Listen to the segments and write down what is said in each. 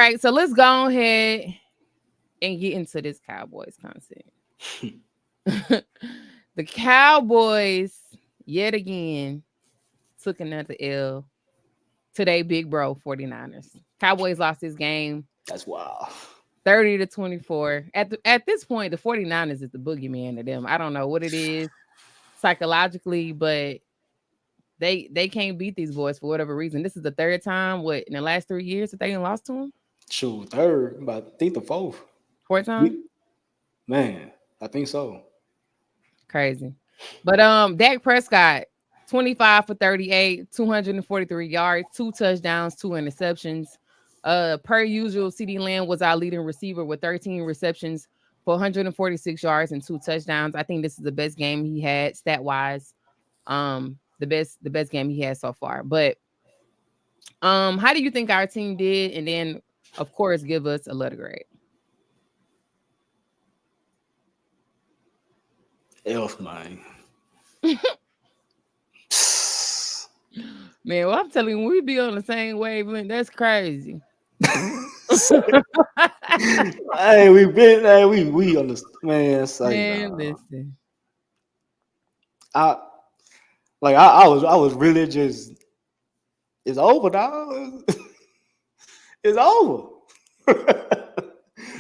right, so let's go ahead and get into this Cowboys content. The Cowboys, yet again, took another L to their big bro 49ers. Cowboys lost this game. That's wild. 30-24. At this point, the 49ers is the boogeyman to them. I don't know what it is psychologically, but they can't beat these boys for whatever reason. This is the third time, in the last 3 years that they lost to them? Shoot, third, but I think the fourth. Fourth time? Man, I think so. Crazy. But Dak Prescott, 25 for 38, 243 yards, 2 touchdowns, 2 interceptions. Per usual, CeeDee Lamb was our leading receiver with 13 receptions for 146 yards and 2 touchdowns. I think this is the best game he had stat wise. The best game he had so far. But how do you think our team did? And then, of course, give us a letter grade. Elf, man. Man, well, I'm telling you, we be on the same wavelength. That's crazy. Hey, we understand, man. Man, listen. I was really just. It's over, dog. It's over.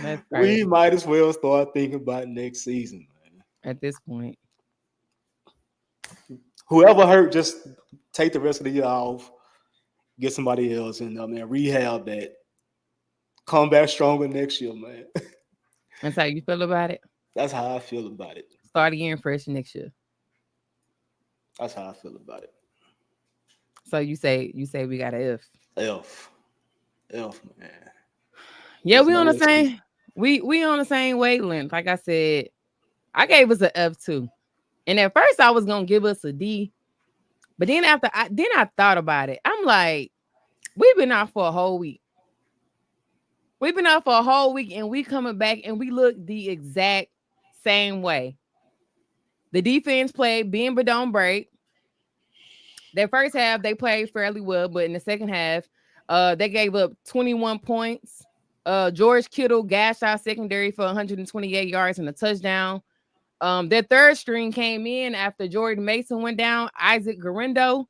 That's crazy. We might as well start thinking about next season, man. At this point, whoever hurt, just take the rest of the year off, get somebody else, and rehab that. Come back stronger next year, man. That's how you feel about it? That's how I feel about it. Start again fresh next year. That's how I feel about it. So you say we got an F, man. Yeah, we on the same. We on the same wavelength. Like I said, I gave us an F too, and at first I was gonna give us a D, but then I thought about it. I'm like, we've been out for a whole week. We've been out for a whole week, and we coming back, and we look the exact same way. The defense played bend but don't break. Their first half, they played fairly well, but in the second half, they gave up 21 points. George Kittle gashed our secondary for 128 yards and a touchdown. Their third string came in after Jordan Mason went down. Isaac Garendo,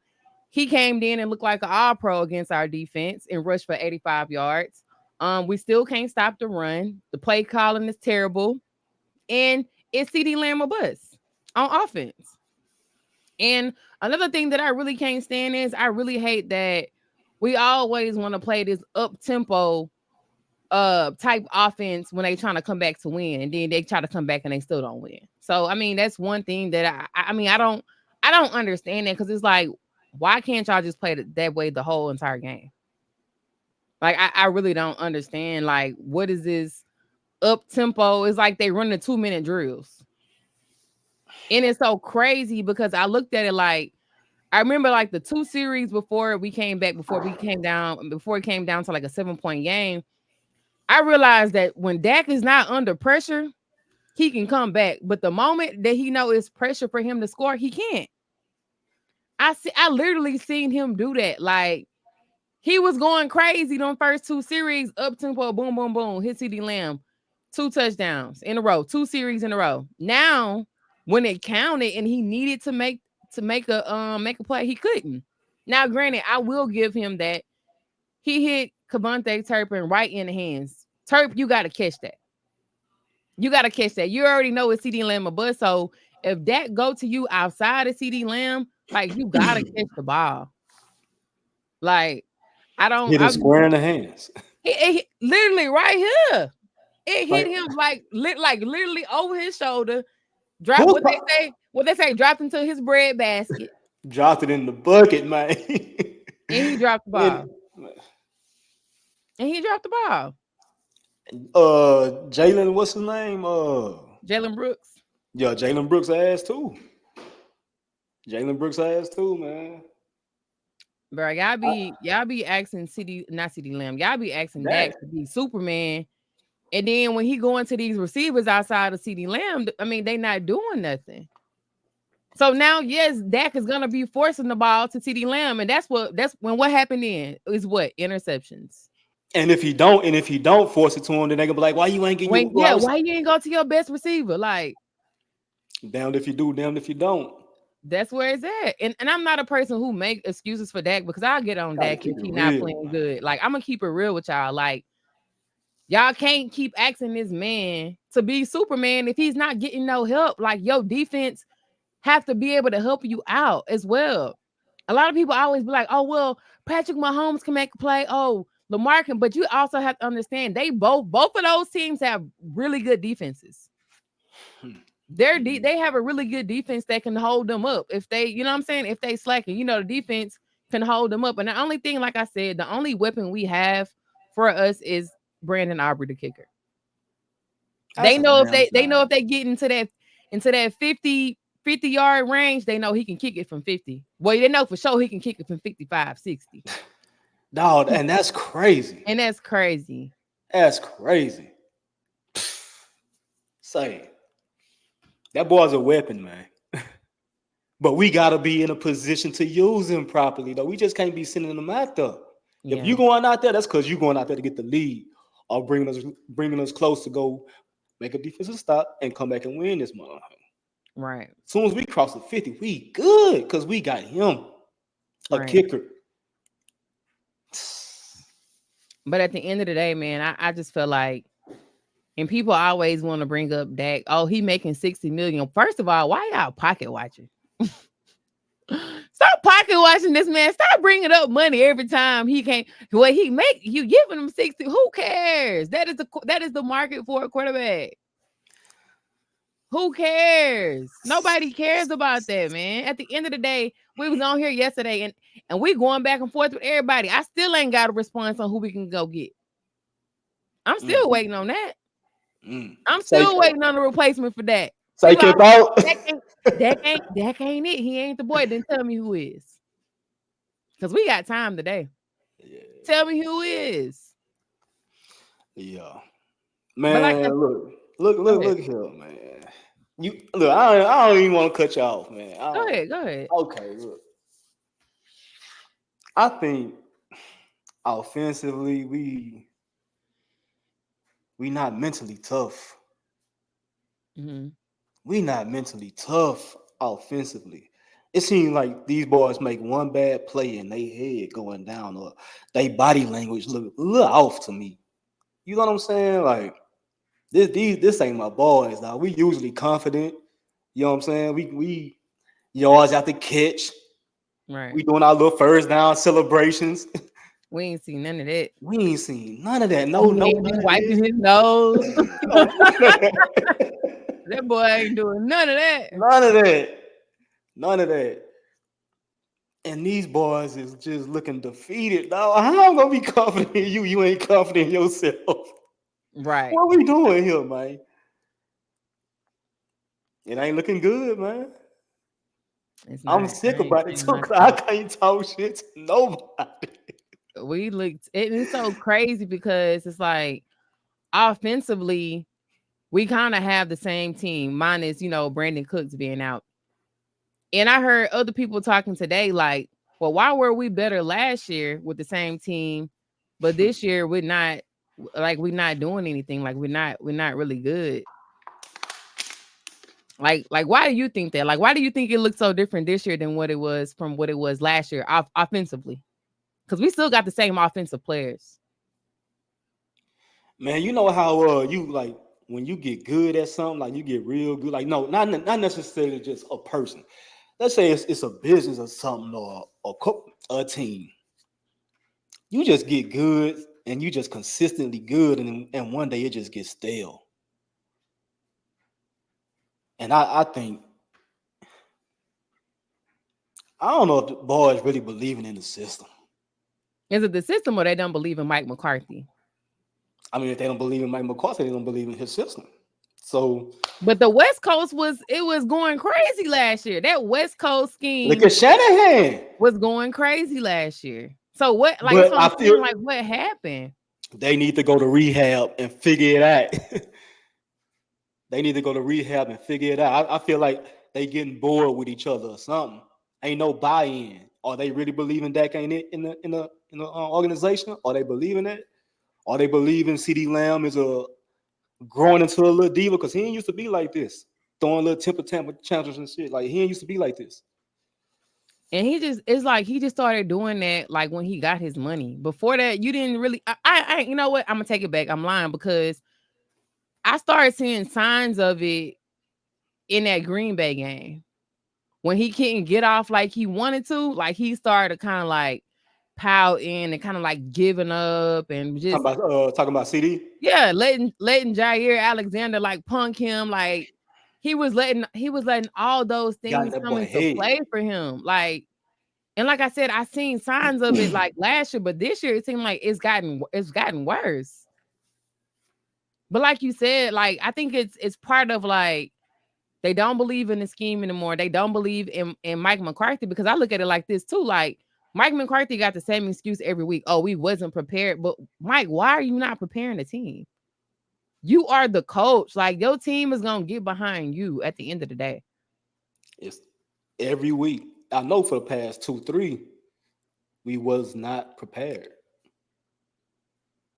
he came in and looked like an all-pro against our defense and rushed for 85 yards. We still can't stop the run. The play calling is terrible. And it's CeeDee Lamb or bust on offense. And another thing that I really can't stand is I really hate that we always want to play this up-tempo type offense when they trying to come back to win. And then they try to come back and they still don't win. So, I mean, that's one thing that I don't understand that because it's like, why can't y'all just play that way the whole entire game? Like, I really don't understand, like, what is this up-tempo? It's like they run the 2-minute drills. And it's so crazy because I looked at it like, I remember like the 2 series before it came down to like a 7-point game. I realized that when Dak is not under pressure, he can come back. But the moment that he know it's pressure for him to score, he can't. I literally seen him do that. Like, he was going crazy them first 2 series, up tempo, boom, boom, boom, hit CeeDee Lamb, 2 touchdowns in a row, 2 series in a row. Now, when it counted and he needed to make a play, he couldn't. Now, granted, I will give him that. He hit Kevontae Turpin right in the hands. Turp, you got to catch that. You got to catch that. You already know it's CeeDee Lamb a bust. So if that go to you outside of CeeDee Lamb, like, you got to catch the ball. Like, I don't hit him square in the hands. It literally right here. It hit him like literally over his shoulder. Drop what they say, dropped into his bread basket. Dropped it in the bucket, man. And he dropped the ball. Jalen, what's his name? Jalen Brooks. Yeah, Jalen Brooks ass too. Man. Bro, y'all be asking CeeDee Lamb. Y'all be asking Dak to be Superman. And then when he go into these receivers outside of CeeDee Lamb, I mean, they not doing nothing. So now, yes, Dak is gonna be forcing the ball to CeeDee Lamb, and that's when what happened then is what interceptions. And if he don't force it to him, then they gonna be like, why you ain't getting your Yeah, well, why you ain't go to your best receiver? Like, damned if you do, damned if you don't. that's where it's at. And I'm not a person who make excuses for Dak because I'll get on Gotta Dak keep if it he not real, playing man. good. Like, I'm gonna keep it real with y'all. Like, y'all can't keep asking this man to be Superman if he's not getting no help. Like, your defense have to be able to help you out as well. A lot of people always be like, oh, well, Patrick Mahomes can make a play. Oh, Lamar can, but you also have to understand they both of those teams have really good defenses. They have a really good defense that can hold them up. If they, you know what I'm saying? If they slacking, the defense can hold them up. And the only thing, like I said, the only weapon we have for us is Brandon Aubrey, the kicker. That's They a know if damn they know shame. if they get into that 50-yard range, they know he can kick it from 50. Well, they know for sure he can kick it from 55, 60. Dog, and that's crazy. And that's crazy. That's crazy. Say that boy's a weapon, man. But we gotta be in a position to use him properly, though. We just can't be sending him out there. If you Yeah, going out there, that's because you going out there to get the lead or bringing us close to go make a defensive stop and come back and win this motherfucker. right, As soon as we cross the 50, we good because we got him, a right. kicker. But at the end of the day, man, I just feel like, and people always want to bring up Dak. Oh, he making 60 million. First of all, why y'all pocket watching? Stop pocket watching this man. Stop bringing up money every time he can't. What he make, you giving him 60. Who cares? That is the market for a quarterback. Who cares? Nobody cares about that, man. At the end of the day, we was on here yesterday and we going back and forth with everybody. I still ain't got a response on who we can go get. I'm Mm, still waiting on that. mm. I'm Say, still waiting on the replacement for that. say, People keep always out. that ain't it. He ain't the boy. Then tell me who is. Because we got time today. Yeah, Tell me who is. yeah, But like man. I Go ahead. Look here, man. You look. I don't even want to cut you off, man. I Go don't. ahead. Go ahead. Okay, look. I think offensively, we not mentally tough. Hmm. We not mentally tough offensively. It seems like these boys make one bad play and they head going down or they body language look a little off to me. You know what I'm saying? Like this ain't my boys now. We usually confident. You know what I'm saying? We yards after catch. Right. We doing our little first down celebrations. We ain't seen none of that. We ain't seen none of that. No, He no, ain't be none of this. wiping his nose. No, none of that. That boy ain't doing none of that. None of that. None of that. And these boys is just looking defeated. Now, how I'm gonna be confident in you? You ain't confident in yourself. Right. What we doing here, man? It ain't looking good, man. It's I'm not. sick about it I ain't too. lying 'Cause to I you. can't talk shit to nobody. We looked, and it's so crazy because it's like offensively, we kind of have the same team, minus, Brandon Cooks being out. And I heard other people talking today, like, well, why were we better last year with the same team, but this year we're not doing anything. Like we're not really good. Like why do you think that? Like, why do you think it looks so different this year than what it was from what it was last year offensively? Because we still got the same offensive players. Man, you know how you like when you get good at something, like you get real good. Like no, not necessarily just a person. Let's say it's a business or something or a team. You just get good and you just consistently good, and one day it just gets stale. And I think I don't know if the boys really believing in the system. Is it the system or they don't believe in Mike McCarthy? I mean, if they don't believe in Mike McCarthy, they don't believe in his system. So But the West Coast was going crazy last year. That West Coast look scheme at Shanahan. was going crazy last year. So what? Like that's But what I I'm feel saying. Like what happened? they need to go to rehab and figure it out. They need to go to rehab and figure it out. I feel like they getting bored with each other or something. Ain't no buy-in. Are they really believing Dak ain't it in the organization? Are they believing it? Or they believe in CD Lamb is a growing into a little diva because he ain't used to be like this, throwing little temper tantrums and shit. Like he ain't used to be like this. And he just it's like he just started doing that like when he got his money. Before that, you didn't really. I you know what? I'm gonna take it back. I'm lying because I started seeing signs of it in that Green Bay game when he couldn't get off like he wanted to. Like he started kind of like pout in and kind of like giving up and just Talking about CD. yeah, letting Jair Alexander like punk him. Like he was letting all those Got in things that come boy into head. play for him. Like and like I said, I seen signs of it like last year, but this year it seemed like it's gotten worse. But like you said, like I think it's part of like they don't believe in the scheme anymore. They don't believe in Mike McCarthy because I look at it like this too. Like Mike McCarthy got the same excuse every week. Oh, we wasn't prepared. But Mike, why are you not preparing the team? You are the coach. Like your team is gonna get behind you at the end of the day. It's every week. I know for the past 2, 3, we was not prepared.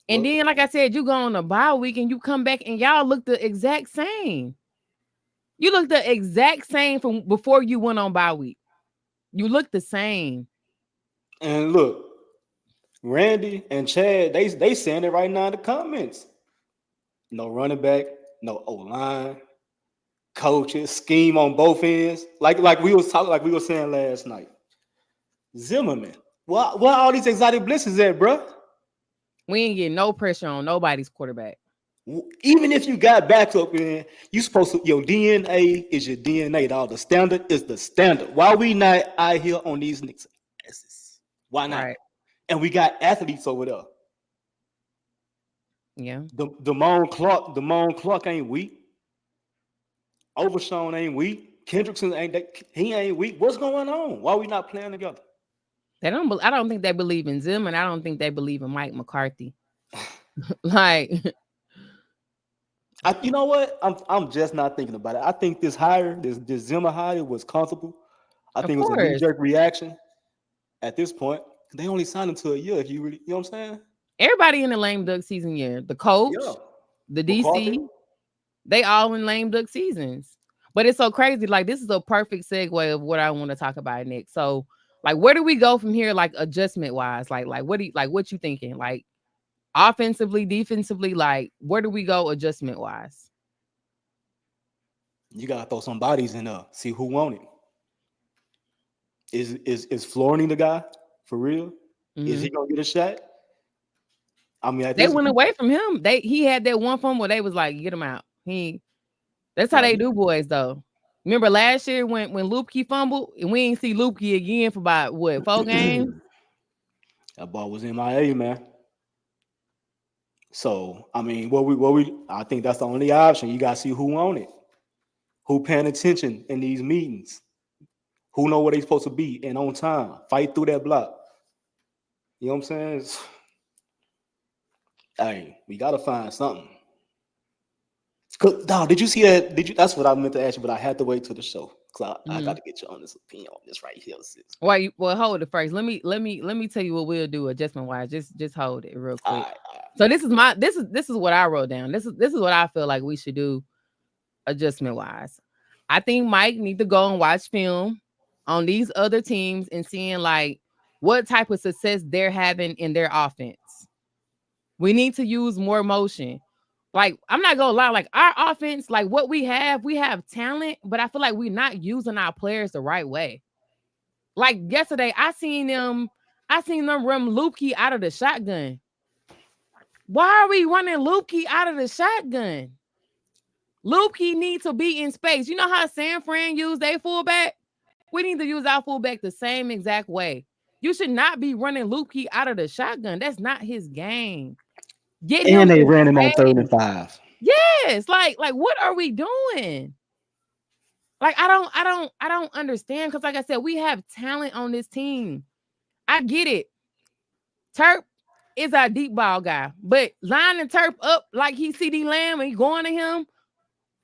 And Well, then, like I said, you go on a bye week and you come back and y'all look the exact same. You look the exact same from before you went on bye week. You look the same. and look, Randy and Chad, they saying it right now in the comments. No running back, no O line, coaches, scheme on both ends. Like we were saying last night. Zimmerman, what all these exotic blitzes at, bro? We ain't getting no pressure on nobody's quarterback. Even if you got backup in, you supposed to your DNA is your DNA, dog. The standard is the standard. Why we not out here on these niggas' asses? Why not? Right. And we got athletes over there. Yeah. Damone Clark ain't weak. Overshawn ain't weak. Kendrickson he ain't weak. What's going on? Why we not playing together? I don't think they believe in Zim, and I don't think they believe in Mike McCarthy. Like, You know what? I'm just not thinking about it. I think this hire, this Zimmer hire was comfortable. I of think it was a knee course, jerk reaction. At this point, they only signed him to a year. If you really, you know what I'm saying? everybody in the lame duck season year, the Yeah. coach, the McCarthy. DC, they all in lame duck seasons. But it's so crazy. Like, this is a perfect segue of what I want to talk about next. So, like, where do we go from here? Like, adjustment wise, like what you thinking? Like, offensively, defensively, like, where do we go adjustment wise? You gotta throw some bodies in there. See who want it. Is Florney the guy for real? Is Mm-hmm. he gonna get a shot? I mean, at They this went away from him. He had that one fumble. They was like, get him out. That's how right, they do boys though. Remember last year when Lupke fumbled and we ain't see Lupke again for about what 4 games? that ball was MIA, man. So I mean, what we I think that's the only option. You gotta see who on it, who paying attention in these meetings, who know where they supposed to be and on time. Fight through that block. You know what I'm saying? Hey, we gotta find something. Dog, did you see that? Did you? That's what I meant to ask you, but I had to wait till the show because I got Mm-hmm. to get your honest opinion on this right here, sis. Well, hold it first. Let me tell you what we'll do adjustment wise. Just hold it real All quick. right, all right. So this is what I wrote down. This is what I feel like we should do adjustment wise. I think Mike need to go and watch film on these other teams and seeing like what type of success they're having in their offense. We need to use more motion. Like, I'm not gonna lie, like our offense, like what we have talent, but I feel like we're not using our players the right way. Like yesterday, I seen them run Lupke out of the shotgun. Why are we running Lupke out of the shotgun? Lupke needs to be in space. You know how San Fran used their fullback? We need to use our fullback the same exact way. You should not be running Lupke out of the shotgun. That's not his game. Get And him they in ran him on third space. and five. Yes, like what are we doing? Like I don't understand because like I said, we have talent on this team. I get it. Turp is our deep ball guy, but lining Turp up like he's CD Lamb and you going to him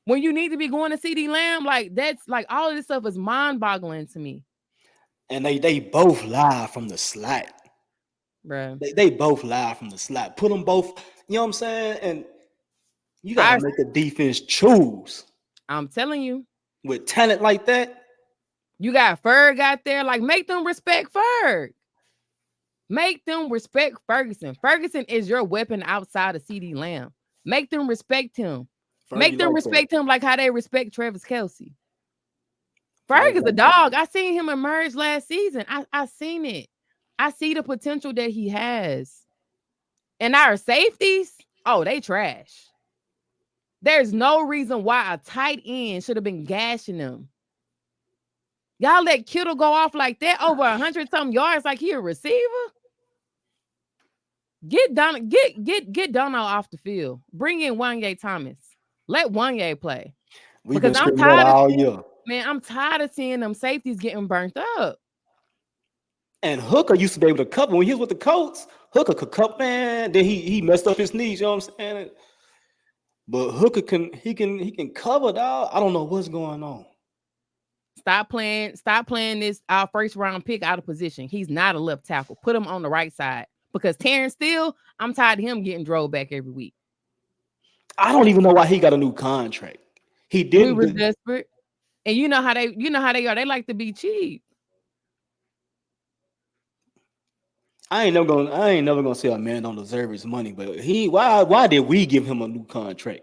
when you need to be going to CD Lamb, like that's like all of this stuff is mind boggling to me, And they both lie from the slot. bro. They both lie from the slot. Put them both. You know what I'm saying? And you got to I make a defense choose I'm telling you, with talent like that. you got Ferg out there. Like, make them respect Ferg. Make them respect Ferguson. Ferguson is your weapon outside of CD Lamb. Make them respect him. Make Fergie them like that. respect him like how they respect Travis Kelce. Ferg Fergie is a like that. dog. I seen him emerge last season. I seen it. I see the potential that he has. And our safeties, oh, they trash. There's no reason why a tight end should have been gashing them. Y'all let Kittle go off like that over 100 something yards like he a receiver. Get Donald off the field. Bring in Wanye Thomas. Let Wanye play. We've Because been screaming that all year. I'm tired of seeing them safeties getting burnt up. And Hooker used to be able to cover when he was with the Colts. Hooker could cover, man. Then he messed up his knees. You know what I'm saying? But Hooker can cover, dog. I don't know what's going on. Stop playing this our first round pick out of position. He's not a left tackle. Put him on the right side. Because Terrence Steele, I'm tired of him getting drove back every week. I don't even know why he got a new contract. He We didn't. were desperate. And you know how they are. They like to be cheap. I ain't never gonna say a man don't deserve his money, but why did we give him a new contract?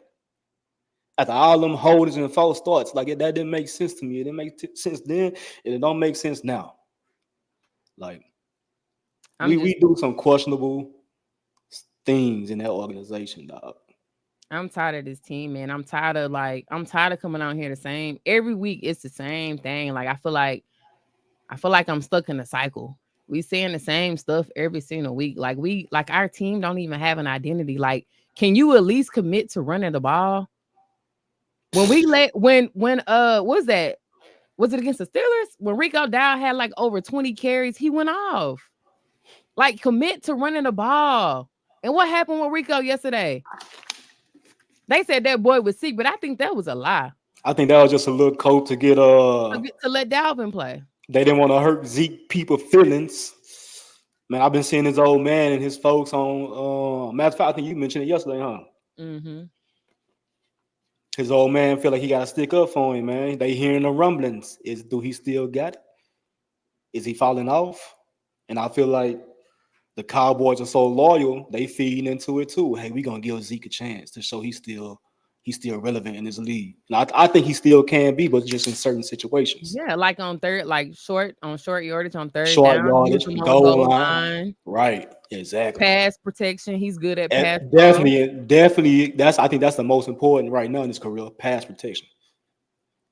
After all them holdings and false starts, like that didn't make sense to me. It didn't make sense then, and it don't make sense now. Like we do some questionable things in that organization, dog. I'm tired of this team, man. I'm tired of coming out here the same every week. It's the same thing. Like I feel like I'm stuck in a cycle. We saying the same stuff every single week. Like our team don't even have an identity. Like, can you at least commit to running the ball? When we let when what was that? Was it against the Steelers? When Rico Dow had like over 20 carries, he went off. Like, commit to running the ball. And what happened with Rico yesterday? They said that boy was sick, but I think that was a lie. I think that was just a little coat to get To let Dalvin play. They didn't want to hurt Zeke people feelings. Man, I've been seeing his old man and his folks on matter of fact, I think you mentioned it yesterday, huh? Mm-hmm. His old man feel like he gotta stick up for him, man. They hearing the rumblings. Do he still got it? Is he falling off? And I feel like the Cowboys are so loyal, they feeding into it too. Hey, we gonna give Zeke a chance to show he's still relevant in his league. And I think he still can be, but just in certain situations. Yeah, like on third, like short yardage on third Short down, use yardage, him on goal goal line. line. Right, exactly. Pass protection. He's good at pass pro. Definitely. I think that's the most important right now in his career: pass protection.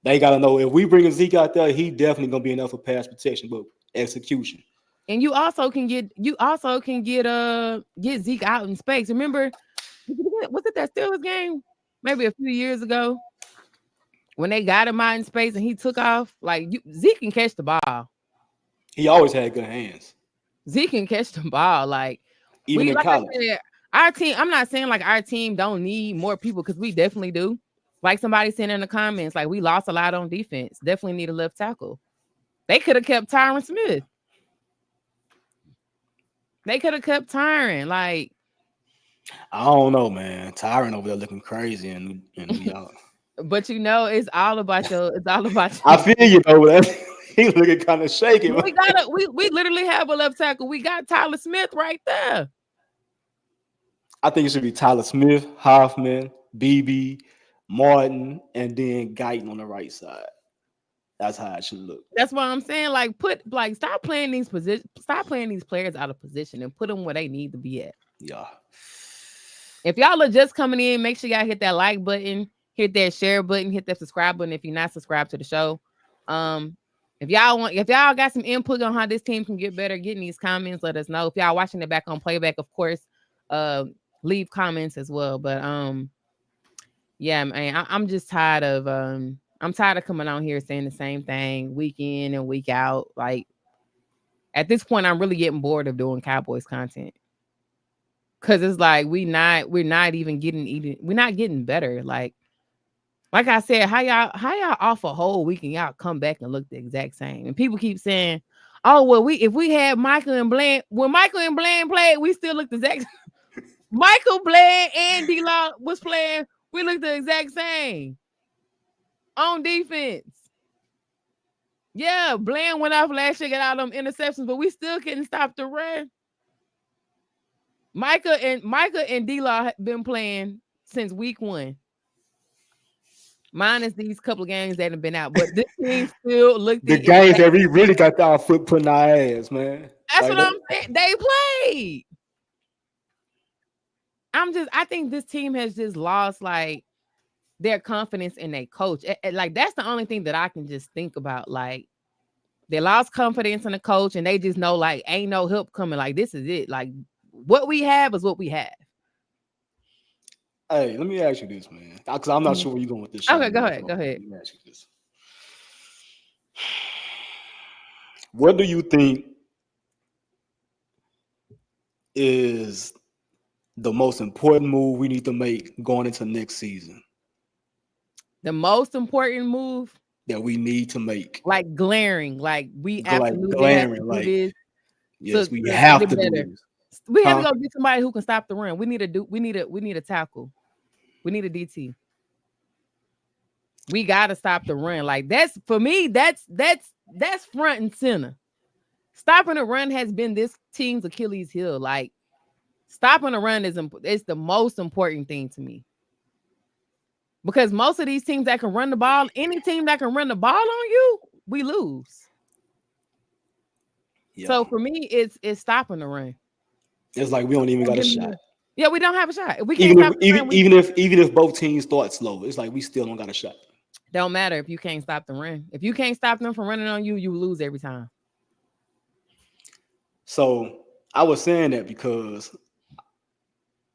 They gotta know if we bring a Zeke out there, he definitely gonna be enough for pass protection, but execution. And you also can get get Zeke out in space. Remember, was it that Steelers game? Maybe a few years ago when they got him out in space and he took off. Like Zeke can catch the ball. He always had good hands, Zeke can catch the ball. Like even in like I college. said, our team. I'm not saying like our team don't need more people because we definitely do. Like somebody said in the comments, like we lost a lot on defense. Definitely need a left tackle. They could have kept Tyron Smith. They could have kept Tyron. Like I don't know, man. Tyron over there looking crazy in New York. but it's all about your. It's all about I your. feel you though. He looking kind of shaky. We literally have a left tackle. We got Tyler Smith right there. I think it should be Tyler Smith, Hoffman, BB, Martin, and then Guyton on the right side. That's how it should look. That's what I'm saying. Like stop playing these players out of position and put them where they need to be at. Yeah. If y'all are just coming in, make sure y'all hit that like button, hit that share button, hit that subscribe button if you're not subscribed to the show. If y'all got some input on how this team can get better, get in these comments, let us know. If y'all watching it back on playback, of course, leave comments as well. But yeah, man, I'm just tired of I'm tired of coming on here saying the same thing week in and week out. Like at this point, I'm really getting bored of doing Cowboys content. Cause it's like we're not getting better. Like I said, how y'all off a whole week and y'all come back and look the exact same. And people keep saying, oh, well, if we had Michael and Bland, when Michael and Bland played, we still looked the exact Michael Bland and D-Law was playing. We looked the exact same on defense. Yeah, Bland went off last year, got all them interceptions, but we still couldn't stop the run. Micah and D-Law have been playing since week 1. Minus these couple of games that have been out, but this team still looked The the games exact that we really same. got our foot put in our ass, man. That's Like what I'm that. saying. They played. I think this team has just lost like their confidence in their coach. Like that's the only thing that I can just think about. Like they lost confidence in the coach and they just know like ain't no help coming. Like this is it. Like what we have is what we have. Hey, let me ask you this, man, because I'm not Mhm. sure where you're going with this, Okay, Sean. go ahead. Go ahead. Let me ask you this: what do you think is the most important move we need to make going into next season The most important move, that we need to make? like glaring, like we Like absolutely have to glaring, do like this yes, to, we to have get to do better. this, We have to huh? go get somebody who can stop the run. We need a we need a DT. We gotta stop the run. Like that's for me, that's front and center. Stopping the run has been this team's Achilles heel. Like stopping the run is the most important thing to me. Because most of these teams that can run the ball, any team that can run the ball on you, we lose. Yeah, So for me, it's stopping the run. it's like we don't even Don't got a give shot. me Yeah, we don't have a shot. If we can't stop the run, we Even if both teams start slow, it's like we still don't got a shot. don't matter if you can't stop the run. If you can't stop them from running on you, you lose every time. So I was saying that because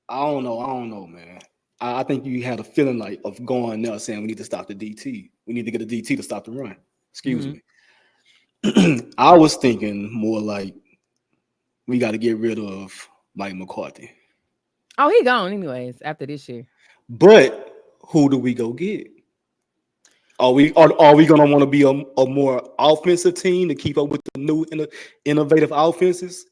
I don't know, man. I think you had a feeling like of going there saying we need to stop the DT. We need to get a DT to stop the run. Excuse Mhm. me. I was thinking more like we got to get rid of Mike McCarthy. Oh, he gone anyways after this year. But who do we go get? Are we gonna want to be a more offensive team to keep up with the new innovative offenses,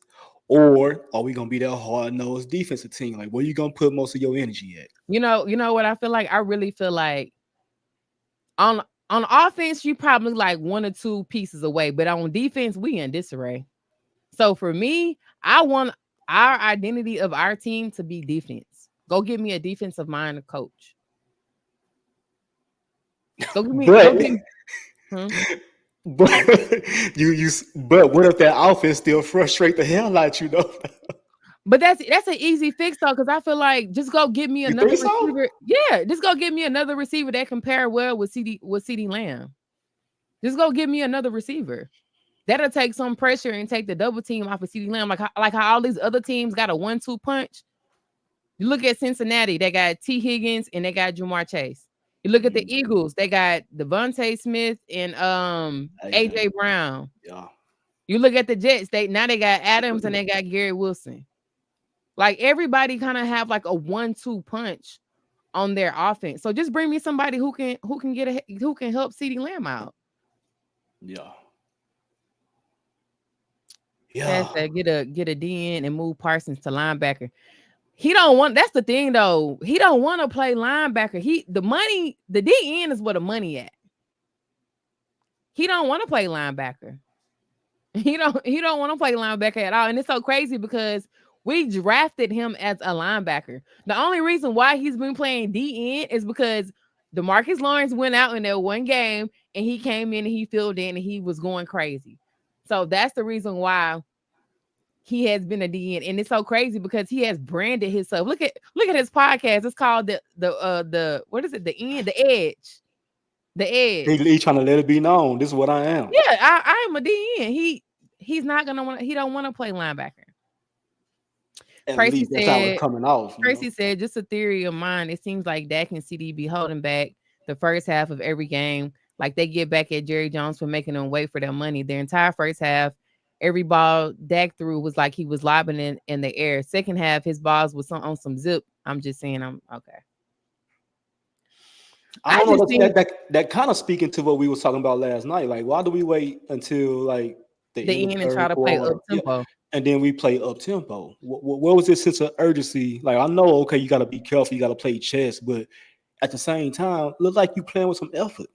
or are we gonna be that hard nosed defensive team? Like, where you gonna put most of your energy at? You know what I feel like? I really feel like on on offense, you probably like one or two pieces away, but on defense, we in disarray. So for me, I want our identity of our team to be defense. Go get me a defensive minded coach. Go But get me. Hmm? but but what if that offense still frustrate the hell out you though? But that's an easy fix though, because I feel like just go get me You another think so? receiver. Yeah, just go get me another receiver that can pair well with CD Lamb. Just go get me another receiver. That'll take some pressure and take the double team off of CD Lamb. Like how all these other teams got a 1-2 punch. You look at Cincinnati, they got T. Higgins and they got Jamar Chase. You look at the Mm, Eagles, they got Devontae Smith and AJ, AJ Brown. yeah. You look at the Jets, they got Adams and they got Gary Wilson. Like everybody kind of have like a 1-2 punch on their offense. So just bring me somebody who can help CD Lamb out. Yeah. Cass Yeah. said get a DN and move Parsons to linebacker. He don't want That's the thing though. He don't want to play linebacker. The DN is where the money at. He don't want to play linebacker. He don't want to play linebacker at all. And it's so crazy because we drafted him as a linebacker. The only reason why he's been playing DN is because DeMarcus Lawrence went out in that one game and he came in and he filled in and he was going crazy. So that's the reason why he has been a DN. And it's so crazy because he has branded himself. Look at his podcast. It's called the what is it? The end, the edge. The edge. He trying to let it be known. This is what I am. Yeah, I am a DN. He's not gonna want. He don't want to play linebacker. At Tracy least that's how it's said. coming off, you know. Tracy said, just a theory of mine. It seems like Dak and CD be holding back the first half of every game. Like they get back at Jerry Jones for making them wait for their money. Their entire first half, every ball Dak threw was like he was lobbing in the air. Second half, his balls was on some zip. I'm just saying, I'm okay. I I don't know. just think That kind of speaking to what we was talking about last night. Like, why do we wait until like the end of the the end and try third to play up quarter? Yeah, tempo. and then we play up tempo. Where was this sense of urgency? Like I know, okay, you got to be careful, you got to play chess, but at the same time, look like you playing with some effort.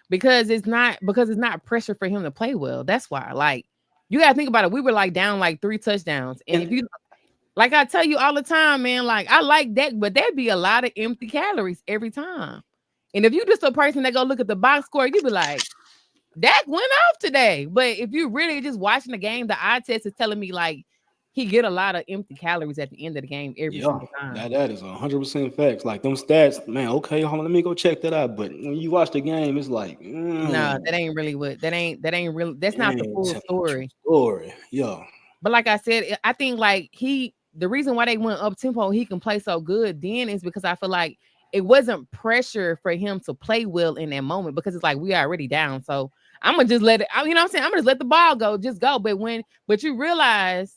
Because it's not pressure for him to play well. That's why. Like you gotta think about it. We were like down like 3 touchdowns. And if And you like I tell you all the time, man, like I like Dak, but there'd be a lot of empty calories every time. And if you just a person that go look at the box score, you be like, Dak went off today. But if you really just watching the game, the eye test is telling me like he get a lot of empty calories at the end of the game every yeah, single time. that is 100% facts. Like them stats, man. Okay, hold on, let me go check that out. But when you watch the game, it's like, No, that ain't really what that ain't really that's not the ain't full telling the true story. story. Yeah, But like I said, I think like the reason why they went up tempo, he can play so good then is because I feel like it wasn't pressure for him to play well in that moment because it's like we already down. So I'm gonna just let it. You know what I'm saying? I'm gonna just let the ball go, just go. But you realize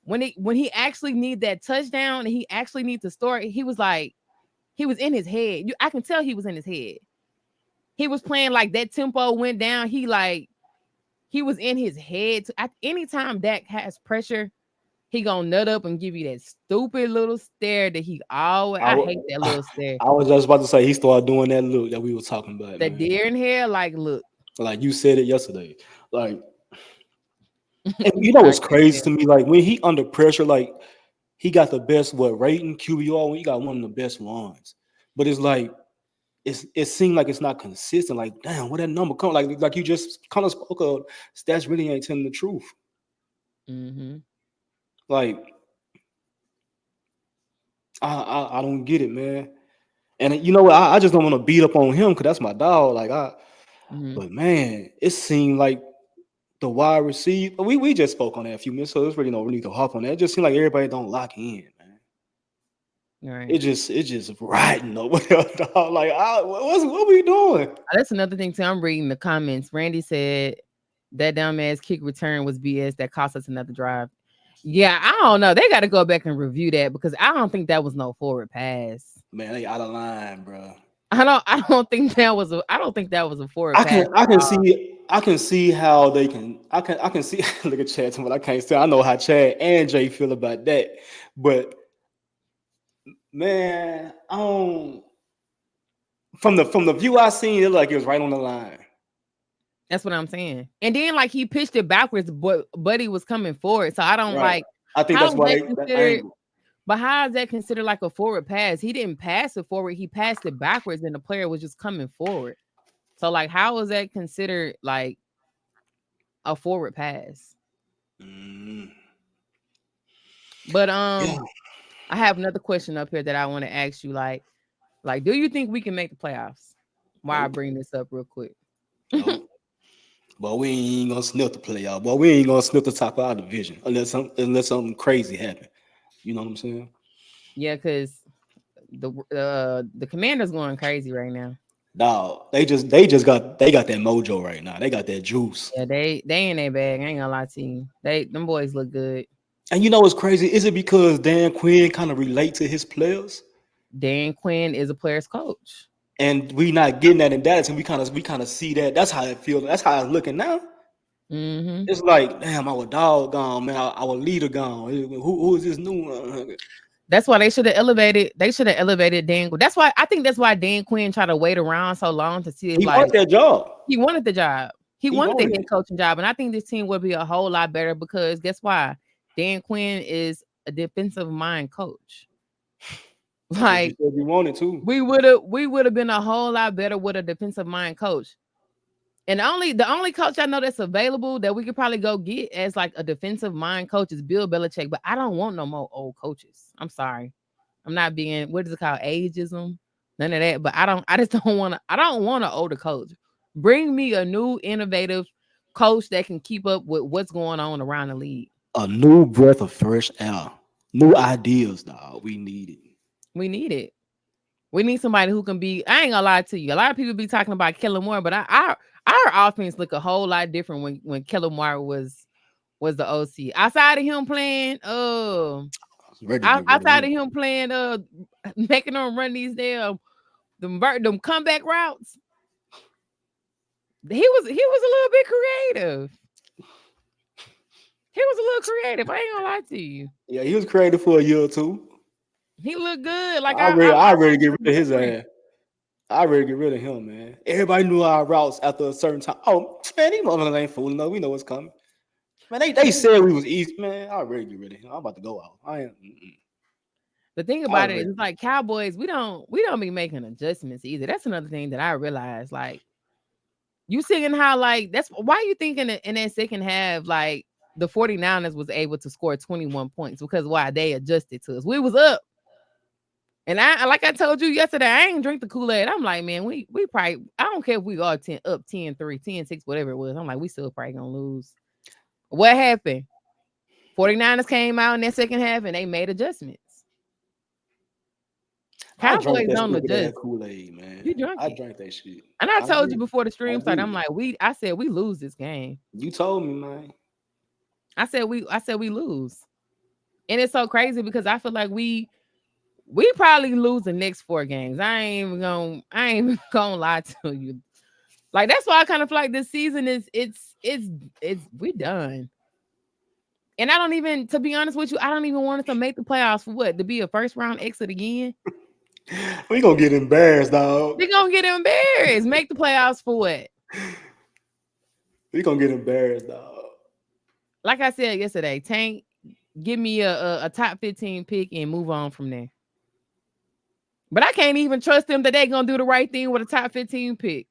when he actually need that touchdown and he actually needs to score, he was like he was in his head. I can tell he was in his head. He was playing like that tempo went down. He was in his head. Anytime Dak has pressure, he gonna nut up and give you that stupid little stare that he always. I, I wa- hate that little stare. I was just about to say he started doing that look that we were talking about, The man. deer in hair, like, look. Like you said it yesterday. Like, and you You know start what's that crazy stare. to me? Like when he under pressure, like he got the best rating QBR when he got one of the best ones. But it's like it seemed like it's not consistent. Like, damn, where that number come? Like you just kind of spoke of, stats really ain't telling the truth. Mm-hmm. Like, I don't get it, man. And you know what? I just don't want to beat up on him because that's my dog. Mm-hmm. But man, it seemed like the wide receiver. We just spoke on that a few minutes, so there's really no need to hop on that. It just seemed like everybody don't lock in, man. All It right. just it just riding over there, dog. Like, what we doing? That's another thing too. I'm reading the comments. Randy said that dumbass kick return was BS. That cost us another drive. Yeah, I don't know. They got to go back and review that because I don't think that was no forward pass. Man, they out of line, bro. I don't think that was a. I don't think that was a forward pass I at can all. see how they can I can see look at Chad but I can't say I know how Chad and Jay feel about that. But man, from the view I seen, it like it was right on the line. That's what I'm saying. And then like he pitched it backwards, but Buddy was coming forward. So I don't Right. like I think how that's is why that that considered. angle. But how is that considered like a forward pass? He didn't pass it forward. He passed it backwards, and the player was just coming forward. So like, how is that considered like a forward pass? Mm, But yeah. I have another question up here that I want to ask you. Like, do you think we can make the playoffs? Why I Nope. bring this up real quick? Nope. But we ain't gonna sniff the playoff. But we ain't gonna sniff the top of our division unless something crazy happen. You know what I'm saying? Yeah, because the Commanders going crazy right now. Dog, they got that mojo right now. They got that juice. Yeah, they ain't that bad. I ain't gonna lie to you. Them boys look good. And you know what's crazy? Is it because Dan Quinn kind of relate to his players? Dan Quinn is a player's coach. And we not getting that in Dallas, and we kind of see that. That's how it feels. That's how it's looking now. Hmm. It's like, damn, our dog gone, man. Our leader gone. Who is this new one? That's why they should have elevated. They should have elevated Dan. That's why I think that's why Dan Quinn tried to wait around so long to see if He like wanted that job. he wanted the job. He He wanted the wanted head it. coaching job, and I think this team would be a whole lot better because guess why? Dan Quinn is a defensive mind coach. That's what you Like said you wanted too. we would have been a whole lot better with a defensive mind coach. And the only coach I know that's available that we could probably go get as like a defensive mind coach is Bill Belichick. But I don't want no more old coaches. I'm sorry. I'm not being what is it called? Ageism. None of that. But I just don't want to, I don't want an older coach. Bring me a new innovative coach that can keep up with what's going on around the league. A new breath of fresh air, new ideas, dog. We need it. We need it. We need somebody who can be. I ain't gonna lie to you. A lot of people be talking about Kellen Moore, but our offense look a whole lot different when Kellen Moore was the OC. Outside of him playing, Ready to get rid of outside of him. him playing, making them run these them comeback routes. He was a little bit creative. He was a little creative. I ain't gonna lie to you. Yeah, he was creative for a year or two. He looked good. Like I I ready to like get the rid of his blueprint. ass. I ready to get rid of him, man. Everybody knew our routes after a certain time. Oh man, these motherfuckers ain't fooling us. We know what's coming. Man, they The said we was easy. Man, I ready to get rid of him. I'm about to go out. I ain't. thing I about it ready. is like Cowboys, we don't be making adjustments either. That's another thing that I realized. Like you seeing how like that's why you think in that second half, like the 49ers was able to score 21 points because why they adjusted to us. We was up. And I like I told you yesterday, I ain't drink the Kool-Aid. I'm like, man, we probably I don't care if we are 10 up 10-3, 10-6, whatever it was. I'm like, we still probably gonna lose. What happened? 49ers came out in that second half and they made adjustments. I drank Cowboys that don't stupid ass adjust. Kool-Aid, man. You drunk I it. drank that shit. And I I told you did. before the I stream started, I'm did. like, I said we lose this game. You told me, man. I said we lose. And it's so crazy because I feel like we probably lose the next 4 games. I ain't even gonna lie to you. Like that's why I kind of feel like this season is it's we done. And I don't even, to be honest with you, I don't even want us to make the playoffs for what? To be a first round exit again? We gonna get embarrassed, dog. They're gonna get embarrassed. Make the playoffs for what? We gonna get embarrassed, dog. Like I said yesterday, Tank, give me a top 15 pick and move on from there. But I can't even trust them that they gonna do the right thing with a top 15 pick.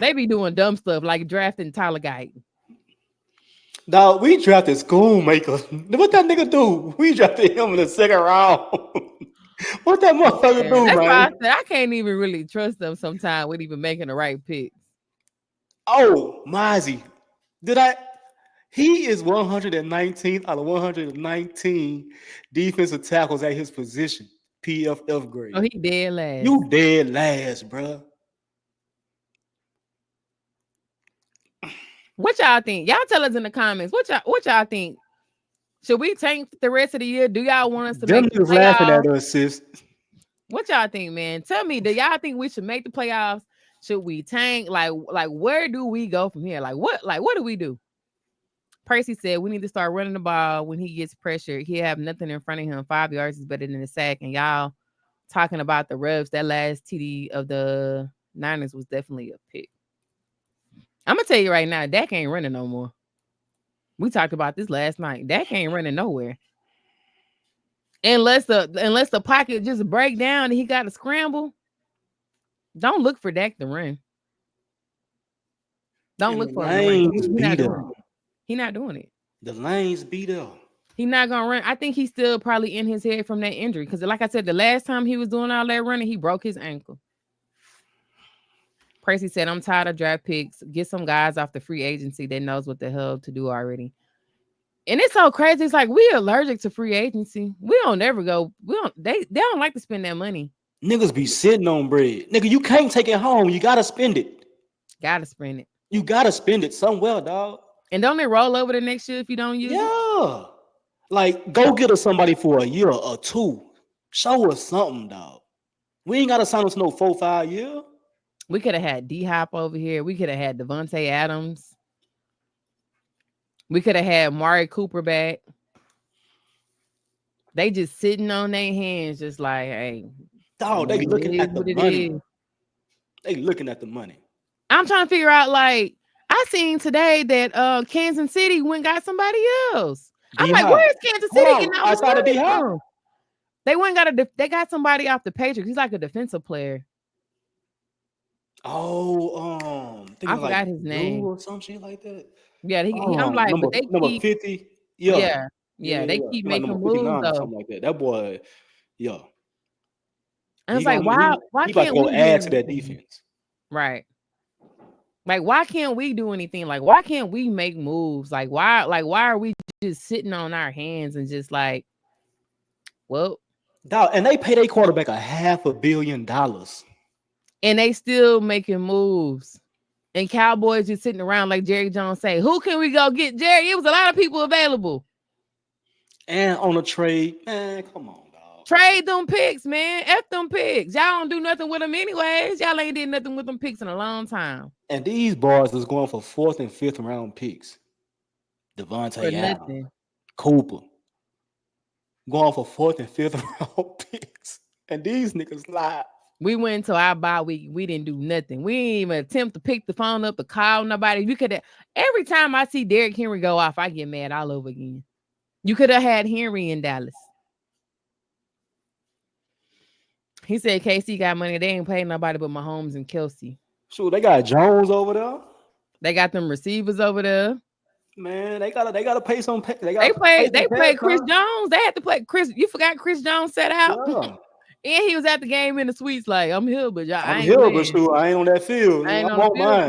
They be doing dumb stuff like drafting Tyler Guyton. Dog, we drafted Schoolmaker. What that nigga do? We drafted him in the second round. What that motherfucker Yeah, do, that's why I man? said I can't even really trust them sometimes with even making the right picks. Oh, Mozzie. Did I? He is 119th out of 119 defensive tackles at his position. PFF Oh, grade. he dead last. You dead last, bruh. What y'all think? Y'all tell us in the comments. What y'all think? Should we tank the rest of the year? Do y'all want us to Them make the niggas laughing playoffs? at us, sis. What y'all think, man? Tell me, do y'all think we should make the playoffs? Should we tank? Like where do we go from here? Like what do we do? Percy said we need to start running the ball when he gets pressured. He have nothing in front of him. 5 yards is better than a sack. And y'all talking about the Revs, that last TD of the Niners was definitely a pick. I'm gonna tell you right now, Dak ain't running no more. We talked about this last night. Dak ain't running nowhere. Unless the pocket just break down and he got to scramble, don't look for Dak to run. Don't And look the for him to run. lanes He be not there. doing it. He not doing it. The lanes be there. He not gonna run. I think he's still probably in his head from that injury. Because like I said, the last time he was doing all that running, he broke his ankle. Percy said, I'm tired of draft picks. Get some guys off the free agency that knows what the hell to do already. And it's so crazy. It's like we allergic to free agency. We don't ever go. We don't. They don't like to spend that money. Niggas be sitting on bread. Nigga, you can't take it home. You gotta spend it. Gotta spend it. You gotta spend it somewhere, dog. And don't they roll over the next year if you don't use it? Yeah. Like, go get us somebody for a year or two. Show us something, dog. We ain't gotta sign us no 4, 5 year. We could have had D Hop over here. We could have had Devontae Adams. We could have had Mari Cooper back. They just sitting on their hands, just like, hey, Dog, they it looking is at the what it money. is. They looking at the money. I'm trying to figure out, like, I seen today that Kansas City went and got somebody else. I'm D like, Hop. where's Kansas Hold City getting on. all this Outside of D money Hop. from? They went and they got somebody off the Patriots. He's like a defensive player. I Thinking like forgot his Blue name. or some shit like that. Yeah, I'm like, Number but they number keep, 50. Yeah. yeah, Yeah, yeah, yeah, they yeah. keep Like making number moves 59 or though. something like that. That boy, yeah. And it's like, why He about to can't go we do add to that anything? defense. Right. Like, why can't we do anything? Like, why can't we make moves? Why are we just sitting on our hands and just like, well, Dog, and they pay their quarterback $500 million. and they still making moves. And Cowboys just sitting around like Jerry Jones say, who can we go get? Jerry, it was a lot of people available. And on a trade, man, come on, dog. Trade them picks, man. F them picks. Y'all don't do nothing with them anyways. Y'all ain't did nothing with them picks in a long time. And these boys is going for fourth and fifth round picks. For Devontae Adams. nothing. Cooper going for fourth and fifth round picks, and these niggas live. We went to our bye week. We didn't do nothing. We didn't even attempt to pick the phone up to call nobody. You could have. Every time I see Derrick Henry go off, I get mad all over again. You could have had Henry in Dallas. He said KC got money. They ain't paying nobody but Mahomes and Kelsey. Shoot, they got Jones over there. They got them receivers over there. Man, they gotta pay some. They They gotta pay played. some They pass played Chris time. Jones. They had to play Chris. You forgot Chris Jones set out, Yeah, and he was at the game in the suites. Like I'm here, but y'all, I I'm ain't here, but playing. shoot, I ain't on that field. I Nigga. ain't I on the want field mine.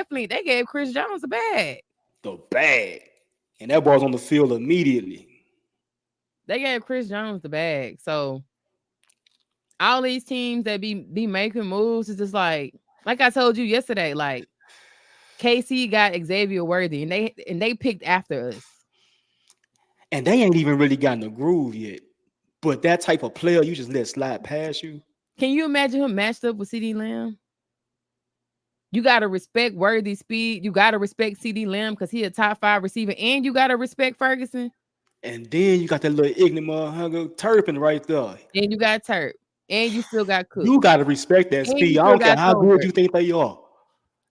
playing. They gave Chris Jones a bag. The bag, and that ball's on the field immediately. They gave Chris Jones the bag. So all these teams that be making moves is just like I told you yesterday. Like KC got Xavier Worthy, and they picked after us. And they ain't even really gotten the groove yet. But that type of player, you just let slide past you. Can you imagine him matched up with CD Lamb? You gotta respect Worthy speed. You gotta respect CD Lamb because he a top 5 receiver, and you gotta respect Ferguson. And then you got that little ignorant motherfucker Turpin right there. And you got Turp, and you still got Cook, You gotta respect that and you speed. I still don't care got how good Tolbert. you think they are.